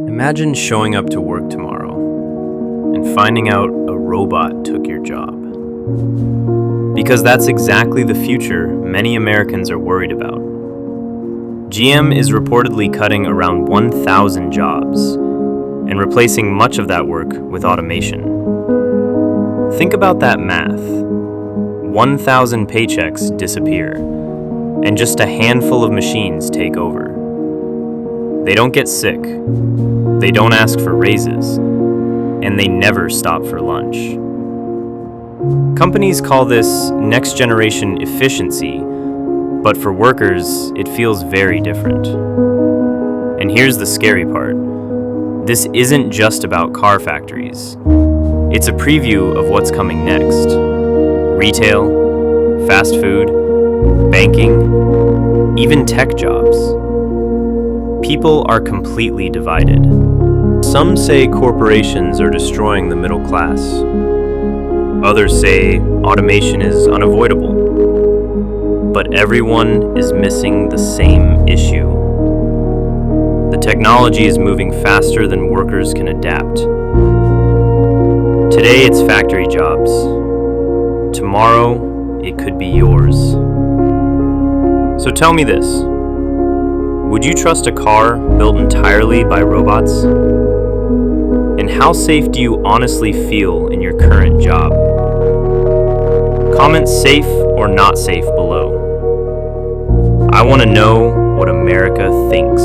Imagine showing up to work tomorrow and finding out a robot took your job. Because that's exactly the future many Americans are worried about. GM is reportedly cutting around 1,000 jobs and replacing much of that work with automation. Think about that math. 1,000 paychecks disappear, and just a handful of machines take over. They don't get sick, they don't ask for raises, and they never stop for lunch. Companies call this next-generation efficiency, but for workers, it feels very different. And here's the scary part. This isn't just about car factories. It's a preview of what's coming next. Retail, fast food, banking, even tech jobs. People are completely divided. Some say corporations are destroying the middle class. Others say automation is unavoidable. But everyone is missing the same issue. The technology is moving faster than workers can adapt. Today it's factory jobs. Tomorrow it could be yours. So tell me this. Would you trust a car built entirely by robots? And how safe do you honestly feel in your current job? Comment safe or not safe below. I want to know what America thinks.